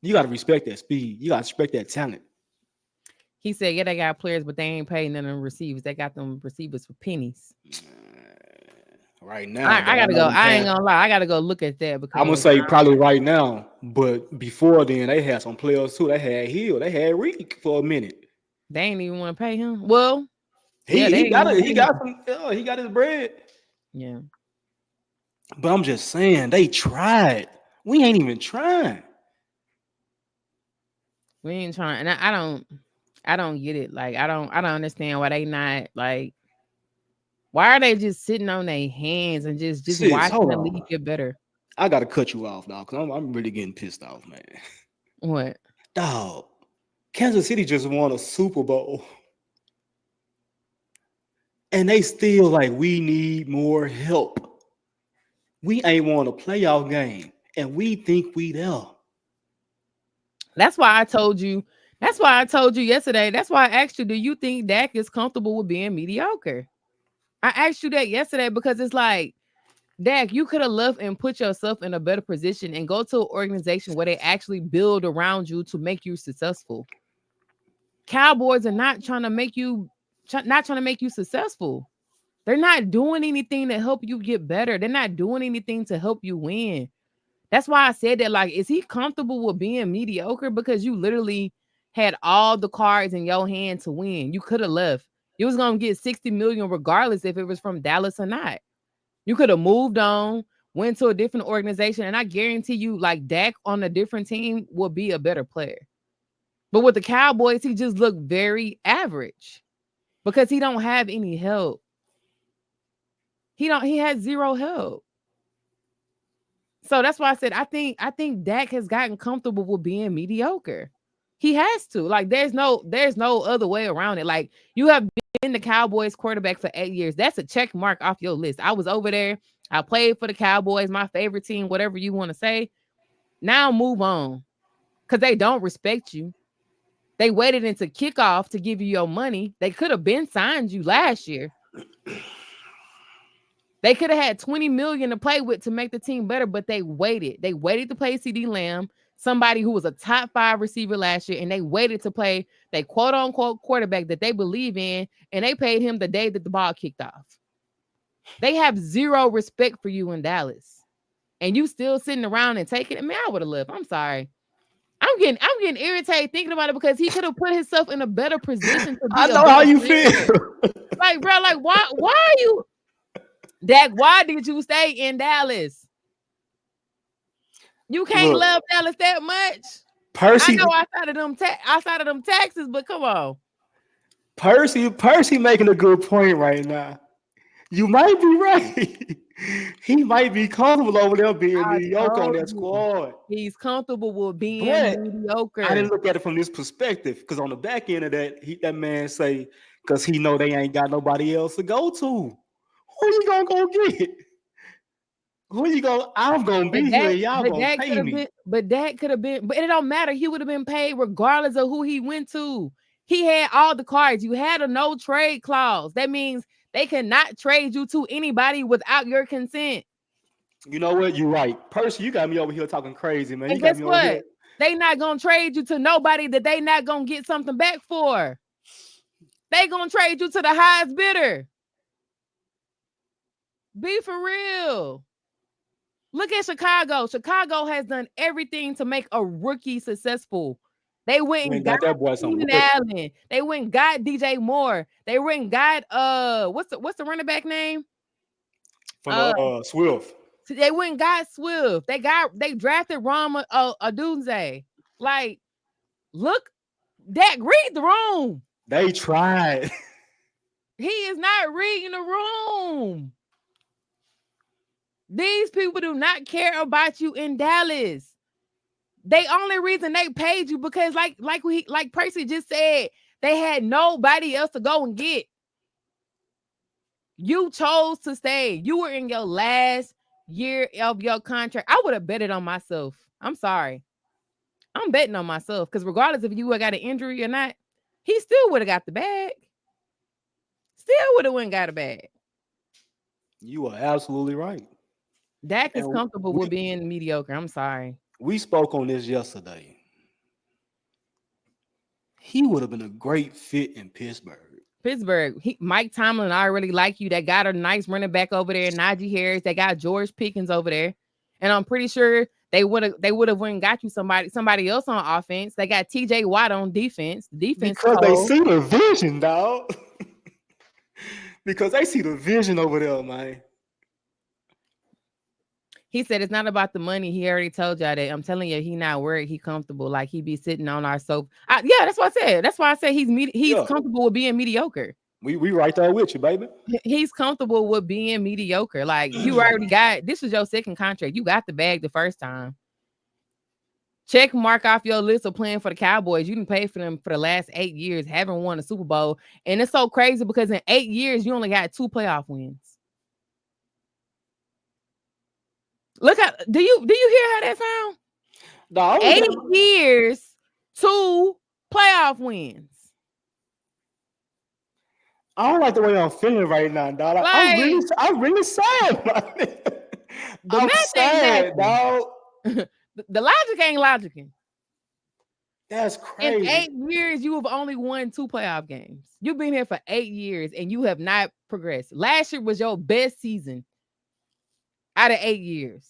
You gotta respect that speed. You gotta respect that talent. He said, "Yeah, they got players, but they ain't paying none of them receivers. They got them receivers for pennies." Right now, I but I gotta know go. them I ain't paying. gonna lie. I gotta go look at that I'm gonna because say probably right now, but before then they had some players too. They had Hill, they had Reek for a minute. they ain't even want to pay him. Well, yeah, He they he ain't got want it. to He pay got him. some. He got his bread. Yeah, But I'm just saying they tried. We ain't even trying. we ain't trying. And I don't get it. Like I don't understand why they not like. Why are they just sitting on their hands and just Sis, watching hold the league on. get better? I gotta cut you off now because I'm really getting pissed off, man. What? Dog, Kansas City just won a Super Bowl, and they still like we need more help. We ain't won a playoff game, and we think we there. That's why I told you. That's why I told you yesterday. That's why I asked you, do you think Dak is comfortable with being mediocre? I asked you that yesterday because it's like, Dak, you could have left and put yourself in a better position and go to an organization where they actually build around you to make you successful. Cowboys are not trying to make you not trying to make you successful. They're not doing anything to help you get better. They're not doing anything to help you win. That's why I said that. Like, is he comfortable with being mediocre? Because you literally had all the cards in your hand to win. You could have left. You was gonna get 60 million regardless if it was from Dallas or not. You could have moved on, went to a different organization, and I guarantee you, like Dak on a different team will be a better player. But with the Cowboys, he just looked very average because he don't have any help. He had zero help. So that's why I said I think Dak has gotten comfortable with being mediocre. He has to. Like there's no other way around it. Like you have been the Cowboys quarterback for 8 years. That's a check mark off your list. I was over there. I played for the Cowboys, my favorite team, whatever you want to say. Now move on. Cuz they don't respect you. They waited into kickoff to give you your money. They could have been signed you last year. They could have had 20 million to play with to make the team better, but they waited. They waited to play CD Lamb, somebody who was a top 5 receiver last year, and they waited to play they quote unquote quarterback that they believe in, and they paid him the day that the ball kicked off. They have zero respect for you in Dallas. And you still sitting around and taking it. Man, I would have left. I'm sorry. I'm getting irritated thinking about it because he could have put himself in a better position to I be a know how better you player. feel. Like, bro, like why are you Dak, why did you stay in Dallas? You can't Look, love Dallas that much. I Percy, know outside of them taxes, but come on. Percy making a good point right now. You might be right. He might be comfortable over there being I mediocre on told that you squad. he's comfortable with being But I mediocre. didn't look at it from this perspective because on the back end of that, that man say because he know they ain't got nobody else to go to. Who you gonna go get? Who you go? I'm gonna But be here. that, And y'all but gonna that pay could have been, me. but that could have been, but it don't matter. He would have been paid regardless of who he went to. He had all the cards. You had a no trade clause. That means they cannot trade you to anybody without your consent. You know what? You're right. Percy, you got me over here talking crazy, man. You And got guess me over what? here. They not gonna trade you to nobody that they not gonna get something back for. They gonna trade you to the highest bidder. Be for real. Look at Chicago. Chicago has done everything to make a rookie successful. They went We and ain't got got that boy some Keenan work Allen. They went and got DJ Moore. They went and got what's the running back name? from Uh Swift. they went and got Swift. They drafted Rama Adunze. Like, look, Dak, read the room. They tried. He is not reading the room. These people do not care about you in Dallas. They only reason they paid you because like Percy just said, they had nobody else to go and get. You chose to stay. You were in your last year of your contract. I would have betted on myself. I'm sorry. I'm betting on myself because regardless if you would got an injury or not, he still would have got the bag. Still would have went and got a bag. You are absolutely right. Dak is And comfortable with being mediocre. I'm sorry. we spoke on this yesterday. He would have been a great fit in Pittsburgh. Mike Tomlin, I really like you. They got a nice running back over there, Najee Harris. They got George Pickens over there, and I'm pretty sure they would have went and got you somebody else on offense. They got T.J. Watt on defense. The defense Because they cold. see the vision, dog. Because they see the vision over there, man. He said it's not about the money. He already told y'all that. I'm telling you, he not worried. He comfortable. Like he be sitting on our sofa. Yeah, that's what I said. That's why I said he's comfortable with being mediocre. We right there with you, baby. He's comfortable with being mediocre. Like you already got this is your second contract. You got the bag the first time. Check mark off your list of playing for the Cowboys. You didn't pay for them for the last 8 years, haven't won a Super Bowl. And it's so crazy because in 8 years, you only got 2 playoff wins. Look at do you hear how that sound? No, 8 years, 2 playoff wins. I don't like the way I'm feeling right now, dog. I'm really sad, man. I'm sad, dog. The logic ain't logicking. That's crazy. In 8 years, you have only won 2 playoff games. You've been here for 8 years and you have not progressed. Last year was your best season out of 8 years.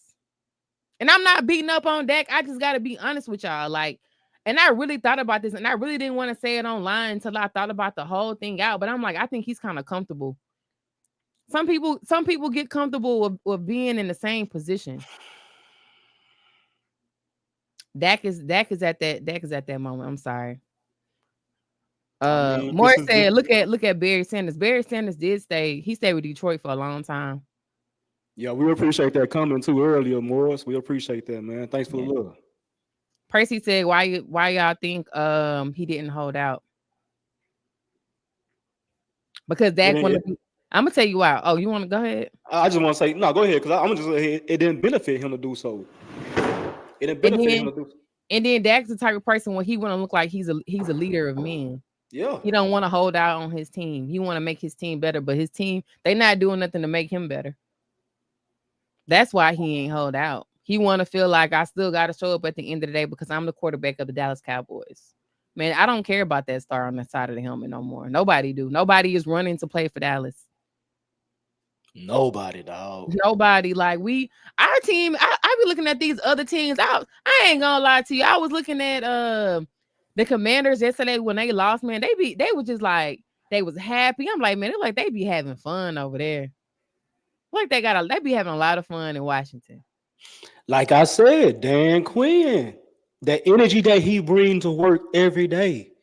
And I'm not beating up on Dak. I just got to be honest with y'all. Like, and I really thought about this and I really didn't want to say it online until I thought about the whole thing out. But I'm like, I think he's kind of comfortable. Some people get comfortable with being in the same position. Dak is at that moment. I'm sorry. Morris said, look at Barry Sanders. Barry Sanders did stay. He stayed with Detroit for a long time. Yeah, we appreciate that comment too earlier, Morris. We appreciate that, man. Thanks for the love. Percy said, why y'all think he didn't hold out? Because Dak wanted to. I'm gonna tell you why. Oh, you want to go ahead? I just want to say no. Go ahead, because I'm just it didn't benefit him to do so. It didn't benefit him to do so. And then Dak's the type of person when he want to look like he's a leader of men. Yeah. He don't want to hold out on his team. He want to make his team better, but his team, they not doing nothing to make him better. That's why he ain't hold out. He want to feel like I still got to show up at the end of the day because I'm the quarterback of the Dallas Cowboys. Man, I don't care about that star on the side of the helmet no more. Nobody do. Nobody is running to play for Dallas. Nobody, dog. Nobody. Like our team, I be looking at these other teams. I ain't gonna lie to you. I was looking at the Commanders yesterday when they lost, man. They were just like, they was happy. I'm like, man, it's like they be having fun over there. Like they be having a lot of fun in Washington. Like I said, Dan Quinn, the energy that he brings to work every day.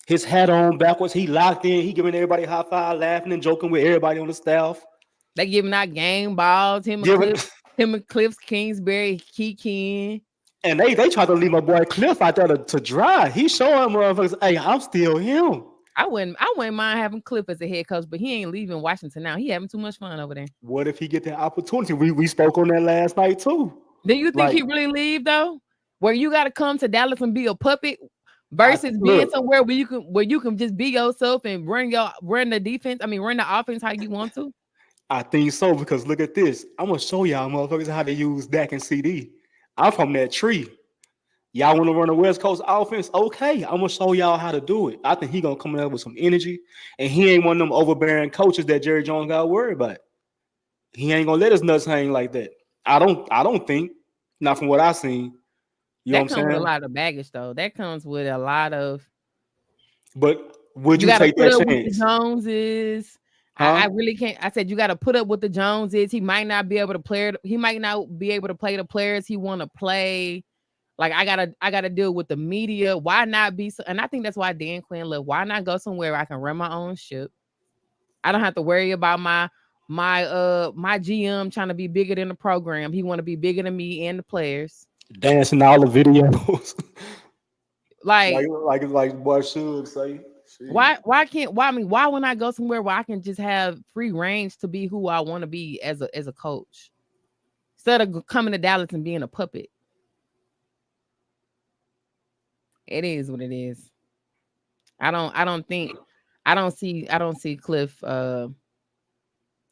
His hat on backwards, he locked in, he giving everybody a high five, laughing and joking with everybody on the staff. They giving out game balls, him and Cliff Kingsbury, Key. And they tried to leave my boy Cliff out there to dry. He's showing motherfuckers, hey, I'm still him. I wouldn't mind having Cliff as a head coach, but he ain't leaving Washington now. He having too much fun over there. What if he get that opportunity? We spoke on that last night too. Do you think he really leave though? Where you got to come to Dallas and be a puppet versus being Look. somewhere where you can just be yourself and run the defense. I mean, run the offense how you want to. I think so because look at this. I'm gonna show y'all motherfuckers how they use Dak and CD. I'm from that tree. Y'all want to run a West Coast offense? Okay, I'm gonna show y'all how to do it. I think he gonna come in with some energy, and he ain't one of them overbearing coaches that Jerry Jones got to worry about. He ain't gonna let his nuts hang like that. I don't think. Not from what I seen. You know That what I'm comes with a saying? lot of baggage, though. That comes with a lot of But would you you got to take put that up with the chance? Joneses. I Huh? really can't. I said you got to put up with the Joneses. He might not be able to play. He might not be able to play the players he want to play. Like I gotta deal with the media. Why not be? And I think that's why Dan Quinn left. Why not go somewhere where I can run my own ship? I don't have to worry about my GM trying to be bigger than the program. He want to be bigger than me and the players. Dancing all the videos. Like like boy should say. Shit. why can't why I mean why when I go somewhere where I can just have free range to be who I want to be as a coach instead of coming to Dallas and being a puppet. It is what it is. I don't think I don't see Cliff I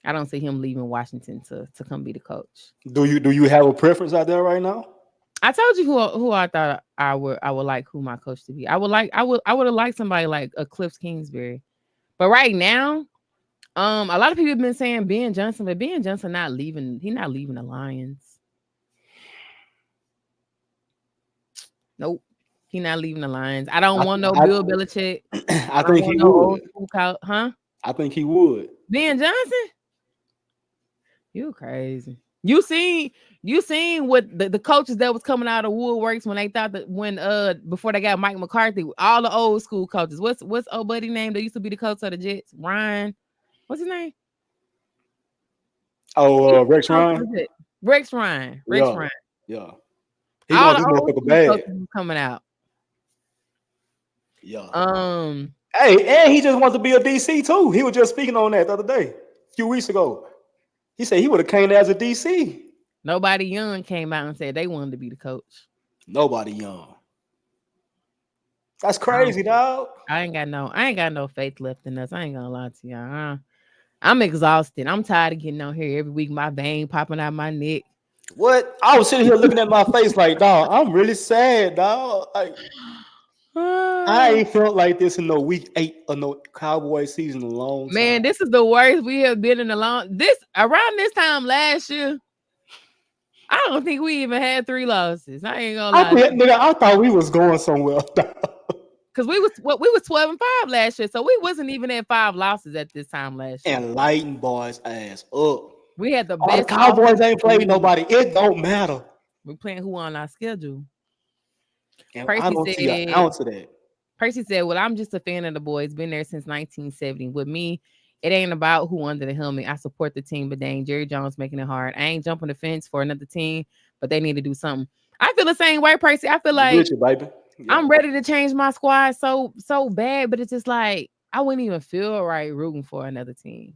don't see him leaving Washington to come be the coach. Do you have a preference out there right now? I told you who I thought I would like who my coach to be. I would have liked somebody like a Cliff Kingsbury. But right now, a lot of people have been saying Ben Johnson, but Ben Johnson not leaving. He not leaving the Lions. Nope. He not leaving the Lions. I don't I want no I, Bill Belichick. I I don't think want he no would. old school coach. Huh? I think he would. Ben Johnson? You crazy. You seen what the coaches that was coming out of woodworks when they thought that when before they got Mike McCarthy, all the old school coaches. What's old buddy name that used to be the coach of the Jets? Ryan. What's his name? He Oh, used to be Rex the coach of Ryan. the Jets. Rex Ryan. Rex Yeah, Ryan. yeah. He All want the this old motherfucker school bad. coaches was coming out. Yeah. Um, Hey, and he just wants to be a DC too. He was just speaking on that the other day, a few weeks ago. He said he would have came there as a DC. Nobody young came out and said they wanted to be the coach. Nobody young. That's I don't crazy, dog. I ain't got no faith left in us. I ain't gonna lie to y'all. I'm exhausted. I'm tired of getting on here every week. My vein popping out my neck. What? I was sitting here looking at my face like, dog, I'm really sad, dog. Like, I ain't felt like this in no week 8 of no Cowboy season in a long time. Man, this is the worst we have been in a long. This around this time last year, I don't think we even had 3 losses. I ain't gonna lie to you. Nigga, I thought we was going somewhere, dog. Cause we was 12-5 last year, so we wasn't even at 5 losses at this time last year. And lighting boys ass up. We had the All the best Cowboys offense ain't in the played league. nobody. It don't matter. We're playing who on our schedule. And I Percy don't see an said, ounce of that. well, I'm just a fan of the boys. Been there since 1970. With me, it ain't about who under the helmet. I support the team, but dang, Jerry Jones making it hard. I ain't jumping the fence for another team, but they need to do something. I feel the same way, Percy. I feel I'm like with you, baby. Yeah. I'm ready to change my squad so bad, but it's just like I wouldn't even feel right rooting for another team.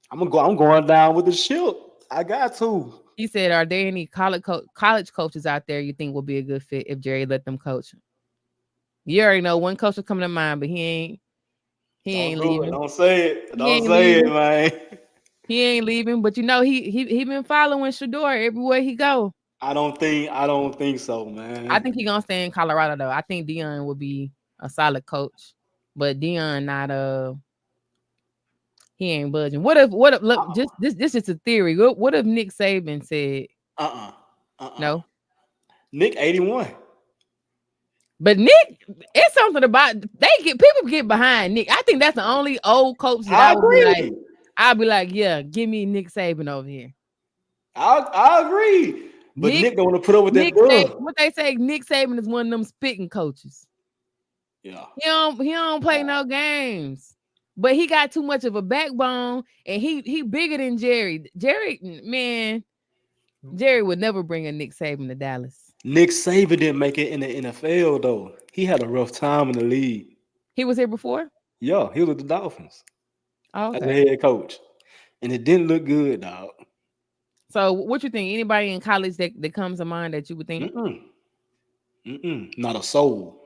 I'm going down with the ship. I got to. He said, "Are there any college coaches out there you think will be a good fit if Jerry let them coach?" You already know one coach is coming to mind, but he Don't ain't do it. leaving. Don't say it. He Don't ain't say it, leaving. man. He ain't leaving. But you know he been following Shador everywhere he go. I don't think so, I man. think he gonna stay in Colorado though. I think Dion will be a solid coach, but Dion not he ain't budging. What if look just this is a theory. What if Nick Saban said Uh-uh. Uh-uh. no? Nick 81. But Nick, it's something about people get behind Nick. I think that's the only old coach that I I would be like, agree. I'll be like, yeah, give me Nick Saban over here. I agree. But Nick Nick don't want to put up with that Nick bull. what they say, Nick Saban is one of them spitting coaches. Yeah. He don't play no games. But he got too much of a backbone and he bigger than Jerry. Jerry would never bring a Nick Saban to Dallas. Nick Saban didn't make it in the NFL though. He had a rough time in the league. He was here before? Yeah, he was with the Dolphins Oh, as a okay. head coach. And it didn't look good, dog. So what you think? Anybody in college that comes to mind that you would think? Mm-mm. Mm-mm. Not a soul.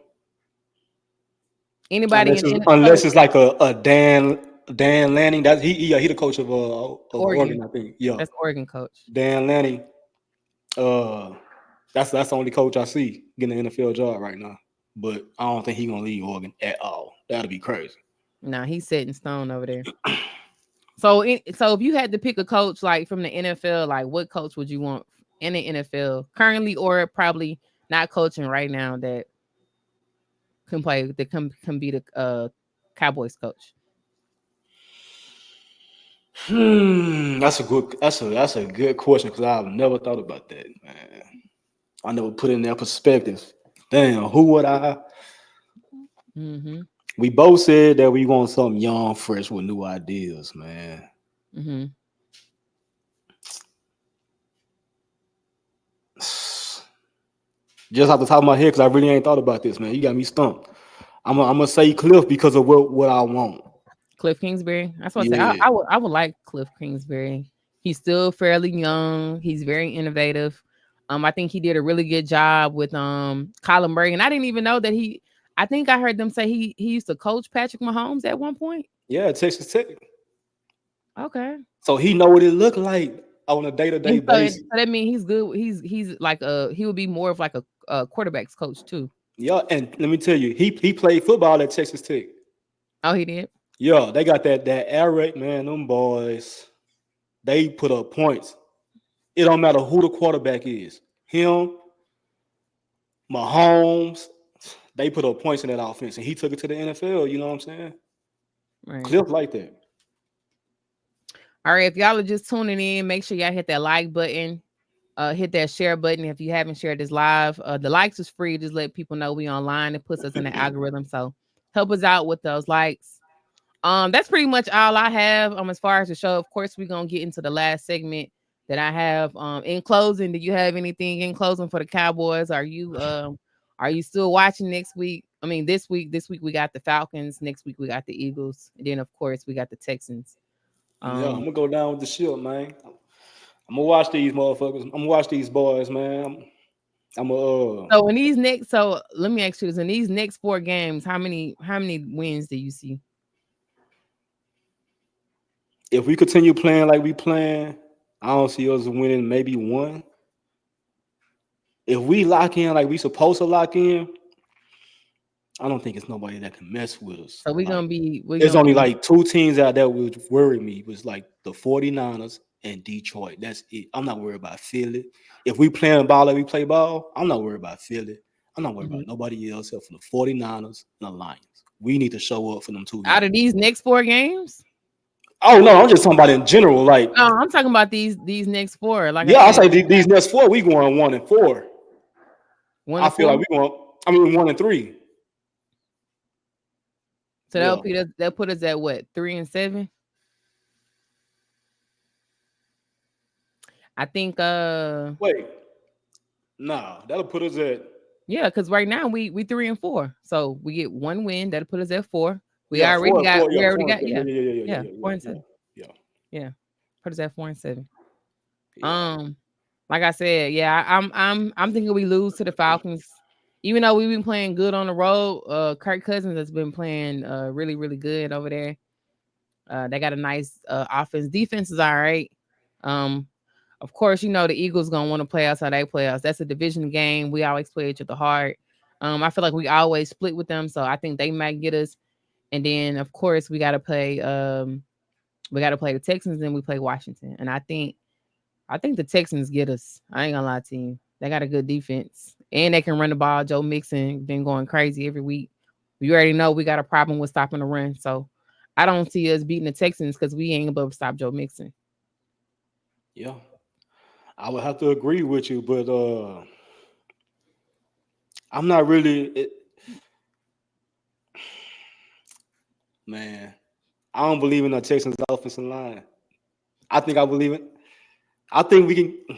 Anybody in the coach, Unless it's like a Dan Lanning. That's he the coach of Oregon. Oregon, I think. Yeah, That's Oregon coach. Dan Lanning. Uh, that's the only coach I see getting an NFL job right now. But I don't think he gonna leave Oregon at all. That'd be crazy. Nah, he's set in stone over there. So, so if you had to pick a coach like from the NFL, like what coach would you want in the NFL currently, or probably not coaching right now that can play that can be the Cowboys coach? That's a good question because I've never thought about that, man. I never put in that perspective. Damn, who would I? Mm-hmm. We both said that we want something young, fresh with new ideas, man. Mm-hmm. Just off the top of my head, because I really ain't thought about this, man. You got me stumped. I'm gonna say Cliff because of what I want. Cliff Kingsbury. That's what I say. Yeah, I would like Cliff Kingsbury. He's still fairly young. He's very innovative. I think he did a really good job with Kyler Murray, and I didn't even know that he. I think I heard them say he used to coach Patrick Mahomes at one point. yeah, Texas Tech. Okay, So he know what it look like on a day to day and so, basis. so that means he's good. He's like he would be more of like a quarterbacks coach too. Yeah, and let me tell you, he played football at Texas Tech. Oh, he did. Yeah, they got that air raid, man. Them boys, they put up points. It don't matter who the quarterback is. Him, Mahomes, they put up points in that offense, and he took it to the NFL. You know what I'm saying? Right. Cliff like that. All right. If y'all are just tuning in, make sure y'all hit that like button. Hit that share button if you haven't shared this live. The likes is free. Just let people know we online. It puts us in the algorithm. So help us out with those likes. That's pretty much all I have as far as the show. Of course, we're gonna get into the last segment that I have. In closing, do you have anything in closing for the Cowboys? Are you still watching next week? I mean, this week. This week we got the Falcons. Next week we got the Eagles. And then of course we got the Texans. Yeah, I'm Um, gonna go down with the ship, man. I'm gonna watch these motherfuckers. I'm gonna watch these boys, man. I'm gonna so in these next, so let me ask you this: in these next four games, how many wins do you see? if we continue playing like we playing, I don't see us winning maybe one. If we lock in like we supposed to lock in, I don't think it's nobody that can mess with us. So Like we're there's gonna only be like two teams out there which worry me was like the 49ers and Detroit. That's it. I'm not worried about Philly. If we playing ball like we play ball, I'm not worried about Philly. I'm not worried mhm. about nobody else except for the 49ers and the Lions. We need to show up for them two Out of games. these next four games. Oh no, I'm just talking about in general. Like, No, I'm talking about these next four. Like I yeah, I said, say these next four, we going 1-4. one I to feel four. like we going. I mean, 1-3. So Yeah. that'll put us at what 3-7. I think Wait, nah, that'll put us at yeah, because right now we 3-4. So we get one win, that'll put us at four. We yeah, already four, got four, we yeah, already four and got seven. Yeah, yeah. yeah, yeah, yeah, Yeah, yeah, four yeah, and yeah, seven. yeah, Yeah. Put us at 4-7. yeah, yeah. Um, like I said, yeah, I'm thinking we lose to the Falcons. Even though we've been playing good on the road, Kirk Cousins has been playing really, really good over there. They got a nice offense. Defense is all right. Um, of course, the Eagles gonna want to play us how they play us. That's a division game. We always play each other hard. I feel like we always split with them, so I think they might get us. And then, of course, we gotta play the Texans, and we play Washington. And I think the Texans get us. I ain't gonna lie to you. They got a good defense, and they can run the ball. Joe Mixon been going crazy every week. You already know we got a problem with stopping the run, so I don't see us beating the Texans because we ain't above to stop Joe Mixon. Yeah. I would have to agree with you, but I'm not really. Man, I don't believe in the Texans offensive line. I think I believe it. I think we can.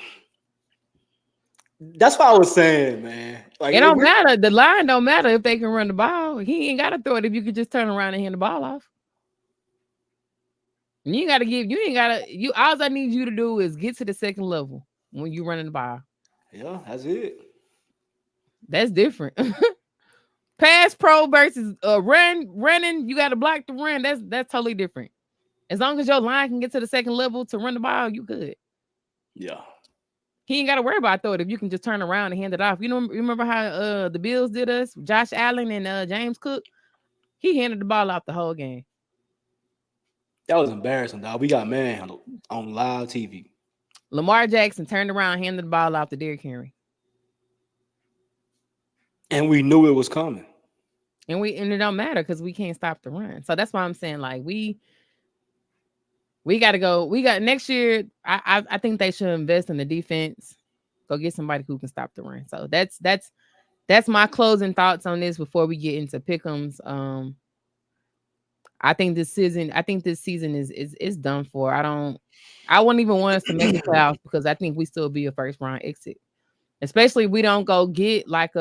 That's what I was saying, man. Like It if don't we're matter. The line don't matter if they can run the ball. He ain't got to throw it if you could just turn around and hand the ball off. You ain't got to give. You ain't got to. You all I need you to do is get to the second level when you running the ball. yeah, that's it. That's different. Pass pro versus running. You got to block the run. That's totally different. As long as your line can get to the second level to run the ball, you good. Yeah. He ain't got to worry about throw it if you can just turn around and hand it off. You know, remember how the Bills did us? Josh Allen and James Cook. He handed the ball off the whole game. That was embarrassing, dog. We got manhandled on live TV. Lamar Jackson turned around, handed the ball off to Derrick Henry. And we knew it was coming. And it don't matter because we can't stop the run. So that's why I'm saying, like, we got to go. We got next year. I think they should invest in the defense. Go get somebody who can stop the run. So that's my closing thoughts on this before we get into pick'ems. I think this season is done for. I wouldn't even want us to make the playoffs because I think we still be a first round exit. Especially if we don't go get like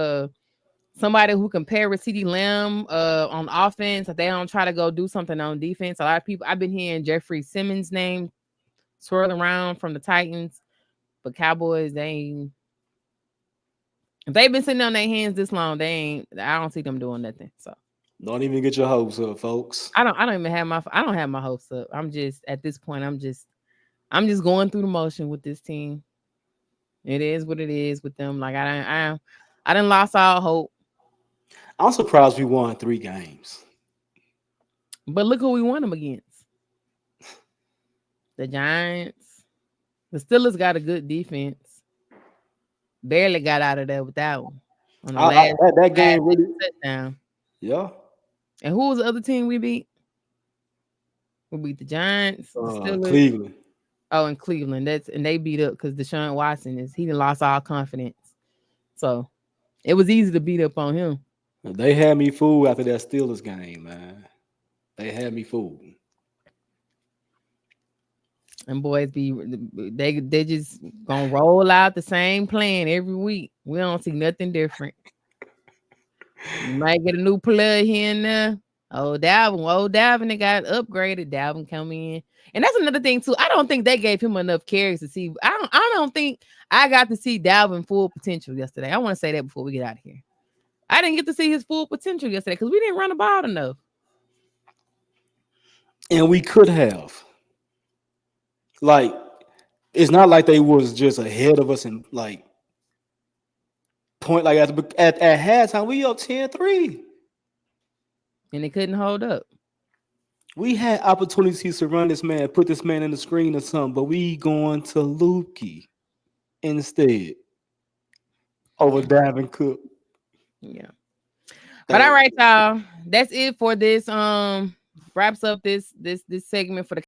somebody who can pair with CeeDee Lamb on offense. If they don't try to go do something on defense. A lot of people, I've been hearing Jeffrey Simmons' name swirling around from the Titans, but Cowboys, if they've been sitting on their hands this long, I don't see them doing nothing. So don't even get your hopes up, folks. I don't have my hopes up. I'm just at this point, I'm just going through the motion with this team. It is what it is with them. Like I done lost all hope. I'm surprised we won 3 games. But look who we won them against. The Giants. The Steelers got a good defense. Barely got out of there with that one. On the that game really touchdown. Yeah. And who was the other team we beat? We beat the Giants, the Steelers. Cleveland. Oh, and Cleveland. And they beat up because Deshaun Watson he lost all confidence. So it was easy to beat up on him. They had me fooled after that Steelers game, man. They had me fooled. And boys they just gonna roll out the same plan every week. We don't see nothing different. You might get a new player here and there. Dalvin, they got upgraded. Dalvin come in. And that's another thing too. I don't think they gave him enough carries to see. I don't think I got to see Dalvin full potential yesterday. I want to say that before we get out of here. I didn't get to see his full potential yesterday because we didn't run the ball enough. And we could have. Like, it's not like they was just ahead of us and like point like at halftime, we up 10-3. And they couldn't hold up. We had opportunities to run this man, put this man in the screen or something, but we going to Lukey instead over Davin Cook. Yeah. But all right, y'all. That's it for this. Wraps up this segment for the